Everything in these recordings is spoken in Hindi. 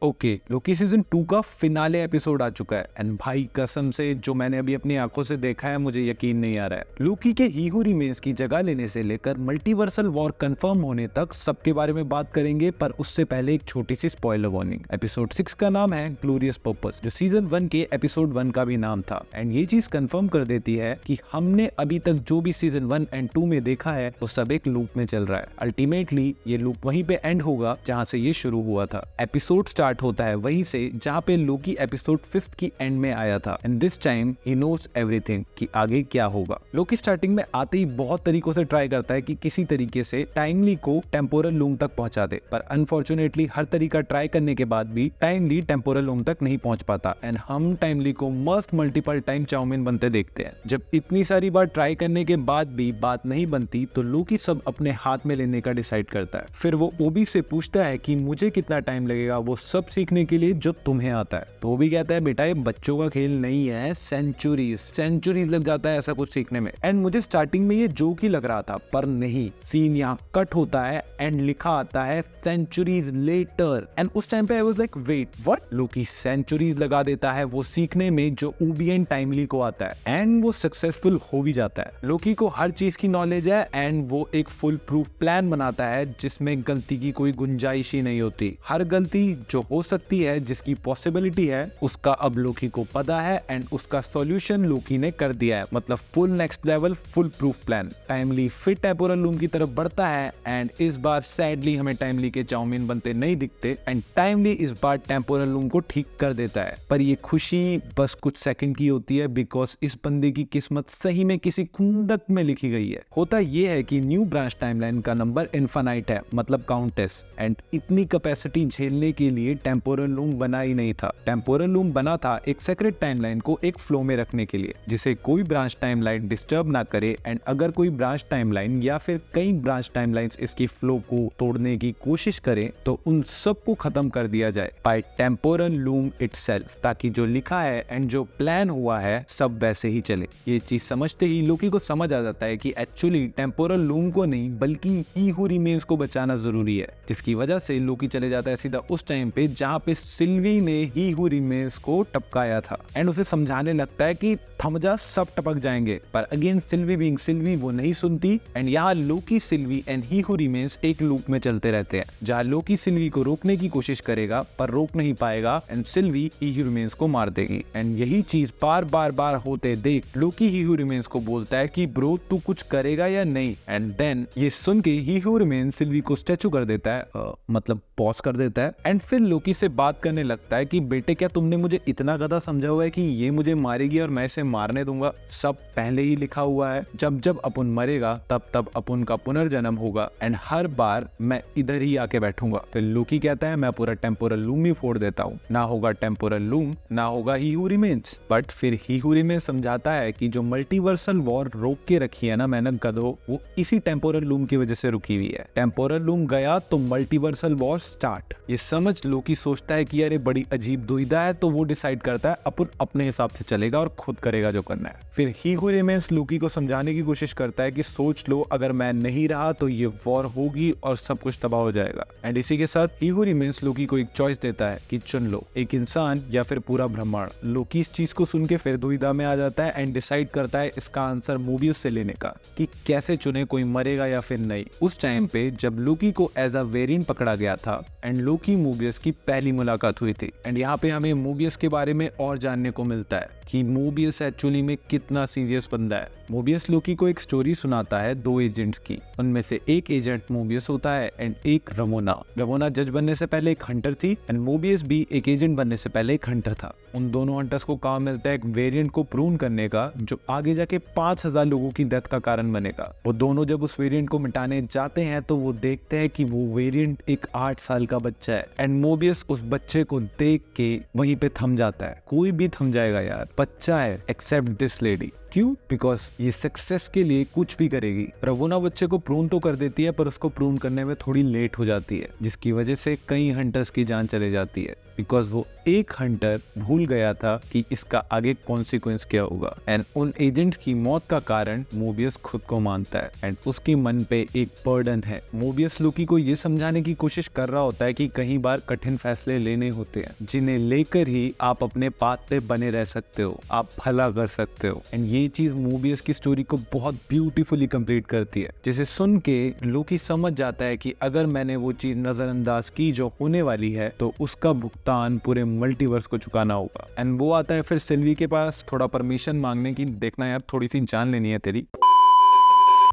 ओके, लोकी सीजन 2 का फिनाले एपिसोड आ चुका है एंड भाई कसम से जो मैंने अभी अपनी आंखों से देखा है मुझे यकीन नहीं आ रहा है। लोकी के ही हू रिमेन्स की जगह लेने से लेकर मल्टीवर्सल वॉर कंफर्म होने तक सबके बारे में बात करेंगे, पर उससे पहले एक छोटी सी स्पॉइलर वार्निंग। एपिसोड 6 का नाम है ग्लोरियस पर्पस, जो सीजन 1 के एपिसोड 1 का भी नाम था एंड ये चीज कंफर्म कर देती है कि हमने अभी तक जो भी सीजन 1 एंड 2 में देखा है वो सब एक लूप में चल रहा है। अल्टीमेटली ये लूप वहीं पे एंड होगा जहाँ से ये शुरू हुआ था। एपिसोड स्टार्ट होता है वहीं से जहाँ पे लोकी एपिसोड 5 की एंड में आया था and this time he knows everything कि आगे क्या होगा। लोकी स्टार्टिंग में आते ही बहुत तरीकों से ट्राई करता है कि किसी तरीके से टाइमली को टेम्पोरल लूम तक पहुंचा दे, पर अनफॉर्चुनेटली हर तरीका ट्राई करने के बाद भी टाइमली टेम्पोरल लूम तक नहीं पहुंच पाता एंड हम टाइमली को मस्त मल्टीपल टाइम चाउमीन बनते देखते हैं। जब इतनी सारी बार ट्राई करने के बाद भी बात नहीं बनती तो लोकी सब अपने हाथ में लेने का डिसाइड करता है। फिर वो ओबी से पूछता है कि मुझे कितना टाइम लगेगा वो सब सीखने के लिए जो तुम्हें आता है, तो वो भी कहता है बेटा ये बच्चों का खेल नहीं है, सेंचुरीज लग जाता है ऐसा कुछ सीखने में। एंड मुझे स्टार्टिंग में ये जोक ही लग रहा था, पर नहीं, सीन यहाँ कट होता है एंड लिखा आता है सेंचुरीज लेटर एंड उस टाइम पे I was like wait what. Loki centuries लगा देता है वो सीखने में जो ओबी एंड टाइमली को आता है एंड वो सक्सेसफुल हो भी जाता है। लोकी को हर चीज की नॉलेज है एंड वो एक फुल प्रूफ प्लान बनाता है जिसमें गलती की कोई गुंजाइश ही नहीं होती। हर गलती जो हो सकती है, जिसकी पॉसिबिलिटी है, उसका अब लोकी को पता है एंड उसका सॉल्यूशन लोकी ने कर दिया है। मतलब full next level full proof plan. Timely फिर टेम्पोरल लूम की तरफ बढ़ता है एंड इस बार सैडली हमें टाइमली के चाउमीन बनते नहीं दिखते एंड टाइमली इस बार टेम्पोरल लूम को ठीक कर देता है। पर ये खुशी बस कुछ सेकंड की होती है बिकॉज इस बंदे की किस्मत सही में किसी खुंदक में लिखी गई है। होता ये है कि न्यू ब्रांच टाइमलाइन का नंबर इनफाइनाइट है, मतलब काउंटेस, एंड इतनी कैपेसिटी झेलने के लिए टेम्पोरल लूम बना ही नहीं था। टेम्पोरल लूम बना था एक सेक्रेट टाइमलाइन को एक फ्लो में रखने के लिए, जिसे कोई ब्रांच टाइमलाइन डिस्टर्ब ना करे एंड अगर कोई ब्रांच टाइमलाइन या फिर कई ब्रांच टाइमलाइंस इसकी फ्लो को तोड़ने की कोशिश करें तो उन सबको खत्म कर दिया जाए बाय टेम्पोरल लूम इटसेल्फ, ताकि जो लिखा है एंड जो प्लान हुआ है सब वैसे ही चले। ये चीज समझते ही लोकी को समझ आ जाता है कि एक्चुअली टेम्पोरल लूम को नहीं बल्कि ही हू रिमेन्स को बचाना जरूरी है, जिसकी वजह से लोकी चले जाता है सीधा उस टाइम पे जहाँ पे सिल्वी ने ही हू रिमेन्स को टपकाया था एंड उसे समझाने लगता है कि थम जा, सब टपक जाएंगे। पर अगेन सिल्वी बीइंग सिल्वी वो नहीं सुनती एंड यहाँ Loki, Sylvie and he who remains एक लूप में चलते रहते हैं जहाँ लोकी सिल्वी को रोकने की कोशिश करेगा पर रोक नहीं पाएगा and Silvi he who remains को मार देगी। एंड यही चीज बार होते देख लोकी ही हू रिमेन्स को बोलता है कि ब्रो तू कुछ करेगा या नहीं, एंड देन ये सुन के ही हू रिमेन्स सिल्वी को स्टैचू कर देता है, मतलब पॉज कर देता है एंड फिर लोकी से बात करने लगता है कि बेटे क्या तुमने मुझे इतना गधा समझा हुआ है कि ये मुझे मारेगी और मैं इसे मारने दूंगा? सब पहले ही लिखा हुआ है, जब जब अपन मरेगा तब तब अपन का पुनर्जन्म होगा एंड हर बार मैं इधर ही आके बैठूंगा। फिर लोकी कहता है मैं पूरा टेम्पोरल लूम ही फोड़ देता हूँ, ना होगा टेम्पोरल लूम ना होगा ही हू रिमेन्स। बट फिर ही हू रिमेन्स समझाता है कि जो मल्टीवर्सल वॉर रोक के रखी है ना मैंने गधो, वो इसी टेम्पोरल लूम की वजह से रुकी हुई है। टेम्पोरल लूम गया तो मल्टीवर्सल वॉर स्टार्ट। ये समझ लोकी सोचता है कि अरे बड़ी अजीब दुविधा है, तो वो डिसाइड करता है अपन अपने हिसाब से चलेगा और खुद करेगा जो करना है। फिर ही हू रिमेन्स लोकी को समझाने की कोशिश करता है कि सोच लो अगर मैं नहीं रहा तो ये वॉर होगी और सब कुछ तबाह हो जाएगा। एंड इसी के साथ ही हू रिमेन्स लोकी को एक चॉइस देता है कि चुन लो, एक इंसान या फिर पूरा ब्रह्मांड। लोकी इस चीज को सुन के फिर दुविधा में आ जाता है एंड डिसाइड करता है इसका आंसर मोबियस से लेने का, कि कैसे चुने कोई मरेगा या फिर नहीं। उस टाइम पे जब लोकी को एज अ वेरिएंट पकड़ा गया था एंड लोकी मोबियस की पहली मुलाकात हुई थी एंड यहाँ पे हमें मोबियस के बारे में और जानने को मिलता है कि मोबियस एक्चुअली में कितना सीरियस बंदा है। मोबियस लोकी को एक स्टोरी सुनाता है दो एजेंट्स की, उनमें से एक एजेंट मोबियस होता है एंड एक रमोना। रमोना जज बनने से पहले एक हंटर थी एंड मोबियस भी एक एजेंट बनने से पहले एक हंटर था। उन दोनों हंटर्स को काम मिलता है एक वेरिएंट को प्रून करने का जो आगे जाके 5000 लोगों की डेथ का कारण बनेगा। वो दोनों जब उस वेरिएंट को मिटाने जाते हैं तो वो देखते हैं कि वो वेरिएंट एक 8 साल का बच्चा है एंड मोबियस उस बच्चे को देख के वहीं पे थम जाता है। कोई भी थम जाएगा यार, बच्चा है, एक्सेप्ट दिस लेडी। क्यों? बिकॉज ये सक्सेस के लिए कुछ भी करेगी। रवोना बच्चे को प्रून तो कर देती है पर उसको प्रून करने में थोड़ी लेट हो जाती है, जिसकी वजह से कई हंटर्स की जान चले जाती है। बिकॉज वो एक हंटर भूल गया था कि इसका आगे कॉन्सिक्वेंस क्या होगा। एंड उन एजेंट्स की मौत का कारण मोबियस खुद को मानता है एंड उसके मन पे एक बर्डन है। मोबियस लोकी को ये समझाने की कोशिश कर रहा होता है कि कई बार कठिन फैसले लेने होते हैं जिन्हें लेकर ही आप अपने पाथ पे बने रह सकते हो, आप भला कर सकते हो। एंड ये चीज मोबियस की स्टोरी को बहुत ब्यूटीफुली कंप्लीट करती है, जिसे सुन के लोकी समझ जाता है कि अगर मैंने वो चीज नजरअंदाज की जो होने वाली है तो उसका भुगतान पूरे मल्टीवर्स को चुकाना होगा। एंड वो आता है फिर सिल्वी के पास थोड़ा परमिशन मांगने की, देखना यार थोड़ी सी जान लेनी है तेरी।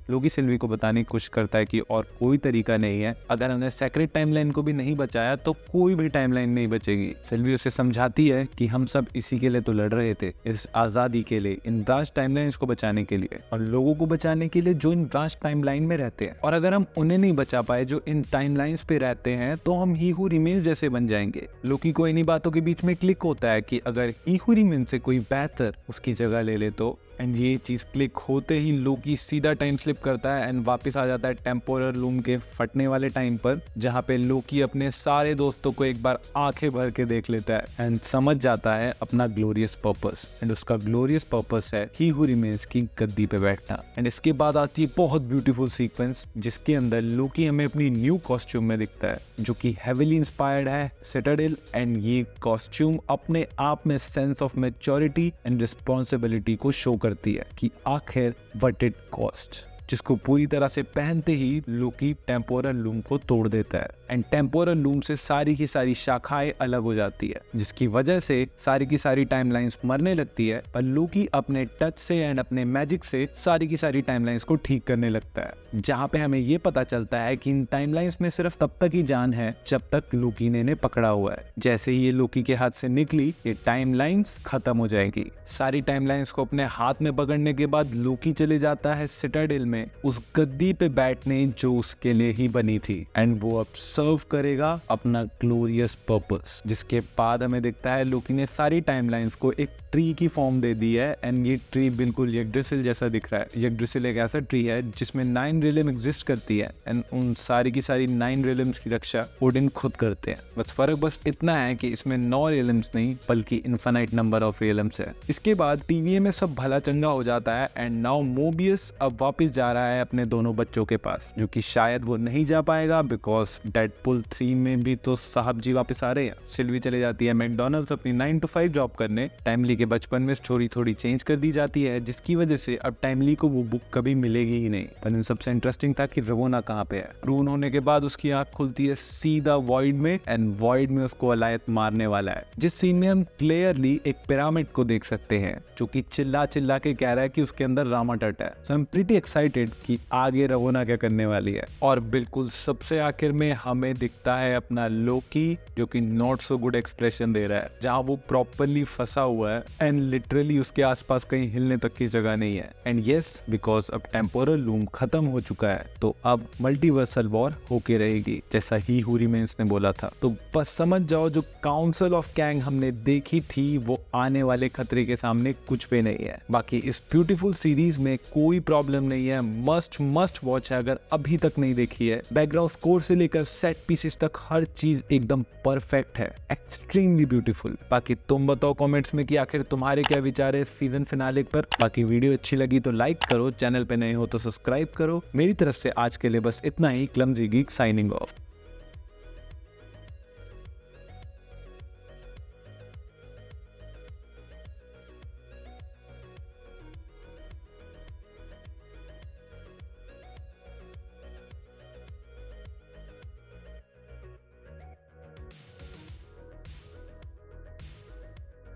लोकी सिल्वी को बताने की कोशिश करता है कि और कोई तरीका नहीं है, अगर हमने सेक्रेट टाइमलाइन को भी नहीं बचाया तो कोई भी टाइमलाइन नहीं बचेगी। सिल्वी उसे समझाती है कि हम सब इसी के लिए तो लड़ रहे थे, इस आजादी के लिए, इन ब्रांच टाइमलाइंस को बचाने के लिए और लोगों को बचाने के लिए जो इन ब्रांच टाइमलाइन में रहते हैं। और अगर हम उन्हें नहीं बचा पाए जो इन टाइमलाइंस पे रहते हैं तो हम ही हू रिमेन्स जैसे बन जाएंगे। लोकी को इन्हीं बातों के बीच में क्लिक होता है कि अगर ही हू रिमेन्स से कोई बेहतर उसकी जगह ले ले तो। एंड ये चीज क्लिक होते ही लोकी सीधा टाइम स्लिप करता है एंड वापस आ जाता है टेम्पोरल लूम के फटने वाले टाइम पर, जहाँ पे लोकी अपने सारे दोस्तों को एक बार आंखें भर के देख लेता है एंड समझ जाता है अपना ग्लोरियस पर्पस। एंड उसका ग्लोरियस पर्पस है ही हू रिमेन्स की गद्दी पे बैठना। एंड इसके बाद आती है बहुत ब्यूटीफुल सीक्वेंस जिसके अंदर लोकी हमें अपनी न्यू कॉस्ट्यूम में दिखता है जो कि हेविली इंस्पायर्ड है सिटाडेल। एंड ये कॉस्ट्यूम अपने आप में sense of maturity and responsibility को शो करती है कि आखिर व्हाट इट कॉस्ट, जिसको पूरी तरह से पहनते ही लोकी टेम्पोरल लूम को तोड़ देता है एंड टेम्पोरल लूम से सारी की सारी शाखाएं अलग हो जाती है, जिसकी वजह से सारी की सारी टाइमलाइंस मरने लगती है। पर लोकी अपने टच से एंड अपने मैजिक से सारी की सारी टाइमलाइंस को ठीक करने लगता है, जहाँ पे हमें ये पता चलता है कि इन टाइमलाइंस में सिर्फ तब तक ही जान है जब तक लोकी ने इन्हें पकड़ा हुआ है। जैसे ही ये लोकी के हाथ से निकली ये टाइमलाइंस खत्म हो जाएगी। सारी टाइमलाइंस को अपने हाथ में पकड़ने के बाद लोकी चले जाता है सिटाडेल में उस गद्दी पे बैठने जो उसके लिए ही बनी थी एंड वो अब सर्व करेगा अपना ग्लोरियस पर्पस। जिसके बाद हमें दिखता है लोकी ने सारी टाइमलाइंस को एक ट्री की फॉर्म दे दी है एंड ये ट्री बिल्कुल यग्ड्रासिल जैसा दिख रहा है। यग्ड्रासिल एक ऐसा ट्री है जिसमें 9 रिलम एग्जिस्ट करती है एंड उन सारी की सारी 9 रिलम्स की रक्षा ओडिन खुद करते हैं। बस फर्क बस इतना है कि इसमें 9 रिलम्स नहीं बल्कि इनफाइनाइट नंबर ऑफ रिलम्स है। इसके बाद टीवीए में सब भला चंगा हो जाता है एंड नाउ मोबियस अब वापस जा रहा है अपने दोनों बच्चों के पास, जो कि शायद वो नहीं जा पाएगा बिकॉज डेडपुल 3 में भी तो साहब जी वापस आ रहे हैं। सिल्वी चले जाती है मैकडॉनल्ड्स अपनी 9 to 5 जॉब करने। टाइमली के बचपन में स्टोरी थोड़ी चेंज कर दी जाती है जिसकी वजह से अब टाइमली को वो बुक कभी मिलेगी ही नहीं। पर इन सबसे इंटरेस्टिंग था कि रवोना कहाँ पे है। प्रून होने के बाद उसकी आंख खुलती है सीधा वॉइड में एंड वॉइड में उसको अलायत मारने वाला है, जिस सीन में हम क्लियरली एक पिरामिड को देख सकते हैं जो कि चिल्ला चिल्ला के कह रहा है कि उसके अंदर रामाटट है। सो आई एम प्रीटी एक्साइटेड कि आगे रवोना क्या करने वाली है। और बिल्कुल सबसे आखिर में हमें दिखता है अपना लोकी जो कि नॉट सो गुड एक्सप्रेशन दे रहा है, जहाँ वो प्रॉपरली फंसा हुआ है एंड लिटरली उसके आसपास कहीं हिलने तक की जगह नहीं है। एंड यस, बिकॉज अब टेम्पोरल लूम खत्म हो चुका है तो अब मल्टीवर्सल वॉर होके रहेगी जैसा ही हू रिमेन्स ने बोला था। तो बस समझ जाओ जो काउंसिल ऑफ कैंग हमने देखी थी वो आने वाले खतरे के सामने कुछ भी नहीं है। बाकी इस ब्यूटीफुल सीरीज में कोई प्रॉब्लम नहीं है, मस्ट वॉच है अगर अभी तक नहीं देखी है। बैकग्राउंड स्कोर से लेकर सेट पीसेस तक हर चीज एकदम परफेक्ट है, एक्सट्रीमली ब्यूटीफुल। बाकी तुम बताओ कमेंट्स में कि आखिर तुम्हारे क्या विचार है सीजन फिनाले पर। बाकी वीडियो अच्छी लगी तो लाइक करो, चैनल पे नए हो तो सब्सक्राइब करो। मेरी तरफ से आज के लिए बस इतना ही। Clumsy geek signing of.